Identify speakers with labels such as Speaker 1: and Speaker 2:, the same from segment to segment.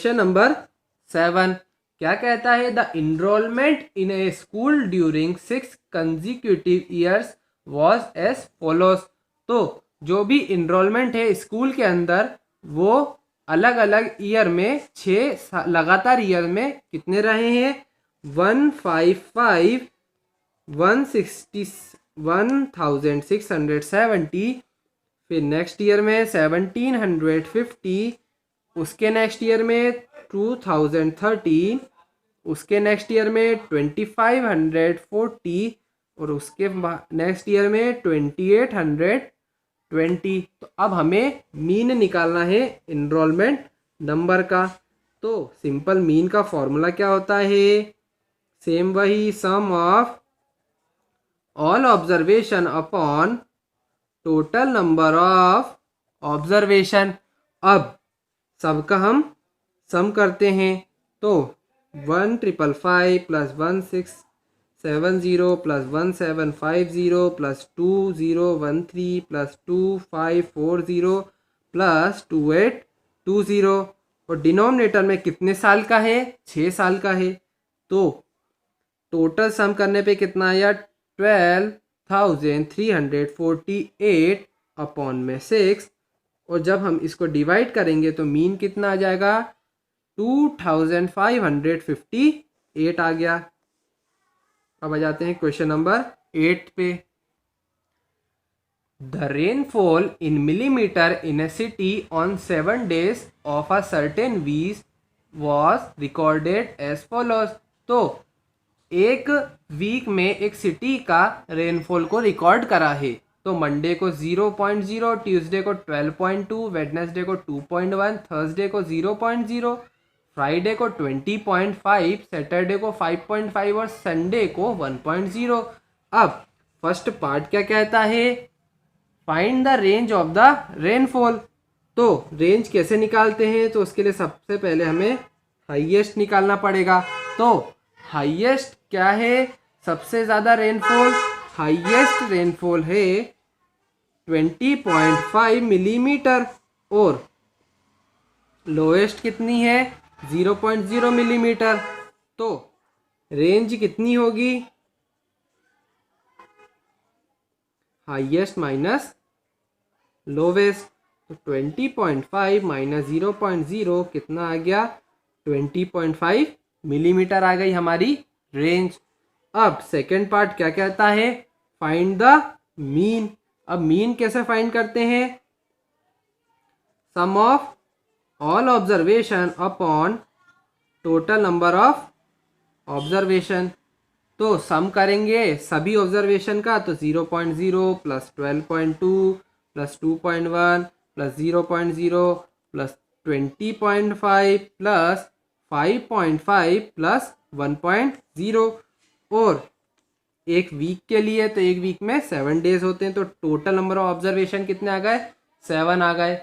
Speaker 1: Question number 7 क्या कहता है? The enrolment in a school during 6 consecutive years was as follows. तो जो भी इनरोलमेंट है स्कूल के अंदर वो अलग अलग ईयर में 6 लगातार ईयर में कितने रहे हैं? 155 160 1670, फिर नेक्स्ट ईयर में 1750, उसके नेक्स्ट ईयर में 2013, उसके नेक्स्ट ईयर में 2540 और उसके नेक्स्ट ईयर में 2820। तो अब हमें मीन निकालना है इनरोलमेंट नंबर का। तो सिंपल मीन का फॉर्मूला क्या होता है? सेम वही, sum of all observation upon total number of observation. अब सबका हम सम करते हैं तो 1555 plus 1670 plus 1750 plus 2013 plus 2540 plus 2820 और डिनोमिनेटर में कितने साल का है? 6 साल का है। तो टोटल सम करने पे कितना आया? 12,348 अपॉन में 6 और जब हम इसको डिवाइड करेंगे तो मीन कितना आ जाएगा? 2558 आ गया। अब आ जाते हैं क्वेश्चन नंबर 8 पे। The rainfall in millimetre in a city on 7 days of a certain week was recorded as follows. तो एक वीक में एक सिटी का रेनफॉल को रिकॉर्ड करा है। तो मंडे को 0.0, ट्यूसडे को 12.2, वेडनेसडे को 2.1, थर्सडे को 0.0, फ्राइडे को 20.5, सैटरडे को 5.5 और संडे को 1.0। अब फर्स्ट पार्ट क्या कहता है? Find the range of the rainfall. तो रेंज कैसे निकालते हैं? तो उसके लिए सबसे पहले हमें हाईएस्ट निकालना पड़ेगा। तो हाईएस्ट क्या है? सबसे ज़्यादा रेनफॉल, हाईएस्ट रेनफॉल है 20.5 मिलीमीटर और लोएस्ट कितनी है? 0.0 मिलीमीटर। तो रेंज कितनी होगी? Highest minus lowest. तो 20.5 माइनस 0.0 कितना आ गया? 20.5 मिलीमीटर आ गई हमारी रेंज। अब सेकेंड पार्ट क्या कहता है? Find the mean. अब मीन कैसे फाइंड करते हैं? Sum of all observation upon total number of observation. तो सम करेंगे सभी ऑब्जर्वेशन का तो 0.0 plus 12.2 plus 2.1 plus 0.0 plus 20.5 plus 5.5 plus 1.0 और एक वीक के लिए तो एक वीक में 7 days होते हैं। तो टोटल नंबर ऑफ ऑब्जर्वेशन कितने आ गए? 7 आ गए।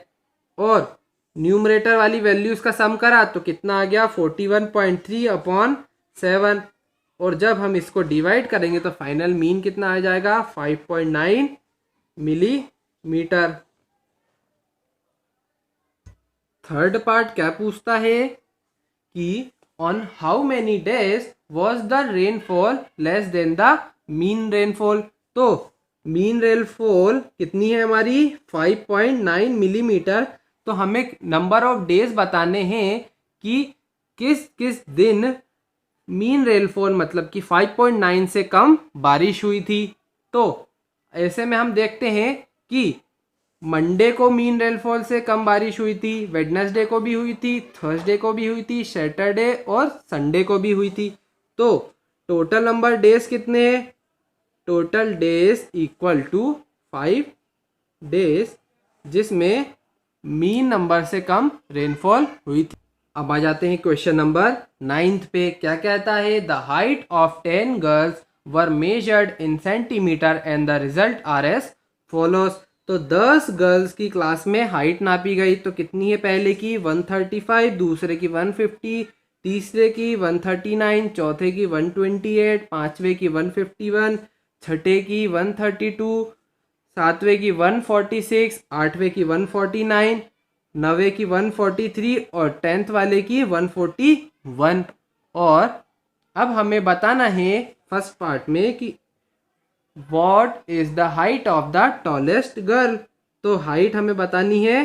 Speaker 1: और न्यूमरेटर वाली वैल्यूज का सम करा तो कितना आ गया? 41.3 अपॉन 7 और जब हम इसको डिवाइड करेंगे तो फाइनल मीन कितना आ जाएगा? 5.9 मिलीमीटर। थर्ड पार्ट क्या पूछता है कि on how many days was the rainfall less than the mean rainfall. तो मीन रेनफॉल कितनी है हमारी? 5.9 मिलीमीटर। तो हमें नंबर ऑफ डेज बताने हैं कि किस किस दिन मीन रेनफॉल मतलब कि 5.9 से कम बारिश हुई थी। तो ऐसे में हम देखते हैं कि मंडे को मीन रेनफॉल से कम बारिश हुई थी, वेडनेसडे को भी हुई थी, थर्सडे को भी हुई थी, सैटरडे और संडे को भी हुई थी। तो टोटल नंबर डेज कितने हैं? Total days equal to 5 days जिसमें मीन नंबर से कम रेनफॉल हुई थी। अब आ जाते हैं क्वेश्चन नंबर 9 पे। क्या कहता है? The height of 10 girls were measured in centimetre and the result R S follows. तो 10 गर्ल्स की क्लास में हाइट नापी गई तो कितनी है? पहले की 135, दूसरे की 150, तीसरे की 139, चौथे की 128, पांचवे की 151, छठे की 132, सातवें की 146, आठवें की 149 9वीं की 143 और 10th वाले की 141। और अब हमें बताना है फर्स्ट पार्ट में कि what is the height of the tallest girl. तो हाइट हमें बतानी है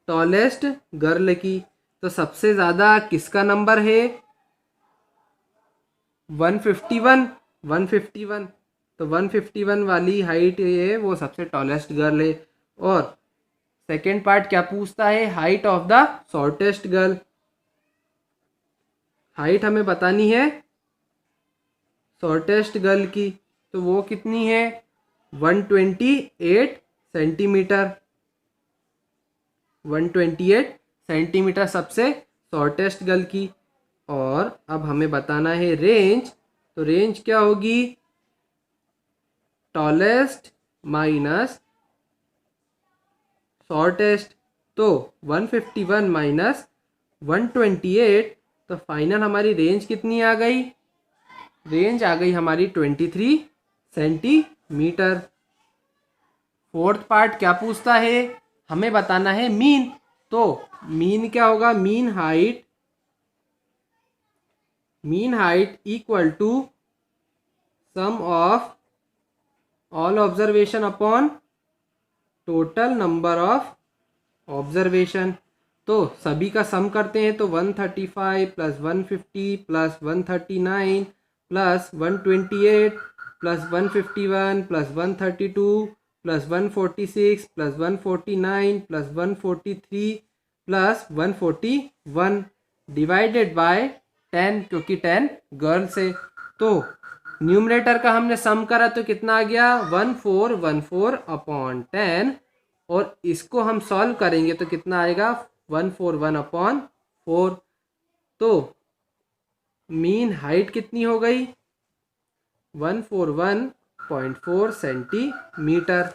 Speaker 1: टॉलेस्ट गर्ल की। तो सबसे ज़्यादा किसका नंबर है 151। 151 तो 151 वाली हाइट है वो सबसे टॉलेस्ट गर्ल है। और सेकेंड पार्ट क्या पूछता है height of the shortest girl. Height हमें बतानी है शॉर्टेस्ट गर्ल की। तो वो कितनी है 128 सेंटीमीटर। 128 सेंटीमीटर सबसे शॉर्टेस्ट गर्ल की। और अब हमें बताना है रेंज। तो रेंज क्या होगी टॉलेस्ट माइनस शॉर्टेस्ट। तो 151 माइनस 128 तो फाइनल हमारी रेंज कितनी आ गई रेंज आ गई हमारी 23 सेंटीमीटर। फोर्थ पार्ट क्या पूछता है हमें बताना है मीन। तो मीन क्या होगा mean height equal to sum of all observation upon total number of observation. तो सभी का सम करते हैं तो 135 plus 150 plus 139 plus 128 plus 151 plus 132 plus 146 plus 149 plus 143 plus 141 divided by 10 क्योंकि 10 गर्ल्स है। तो न्यूमरेटर का हमने सम करा तो कितना आ गया 1414 अपॉन 10। और इसको हम सॉल्व करेंगे तो कितना आएगा 141 अपॉन 4। तो मीन हाइट कितनी हो गई 141.4 सेंटीमीटर।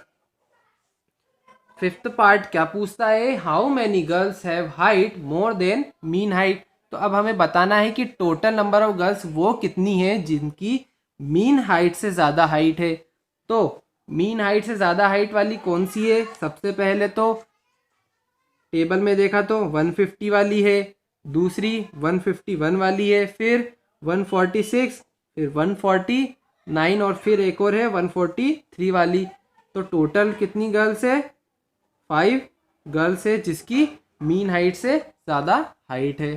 Speaker 1: फिफ्थ पार्ट क्या पूछता है how many girls have height more than mean height. तो अब हमें बताना है कि टोटल नंबर ऑफ गर्ल्स वो कितनी है जिनकी मीन हाइट से ज़्यादा हाइट है। तो मीन हाइट से ज़्यादा हाइट वाली कौन सी है सबसे पहले तो टेबल में देखा तो 150 वाली है, दूसरी 151 वाली है, फिर 146, फिर 149 और फिर एक और है 143 वाली। तो टोटल कितनी गर्ल्स है 5 गर्ल्स है जिसकी मीन हाइट से ज़्यादा हाइट है।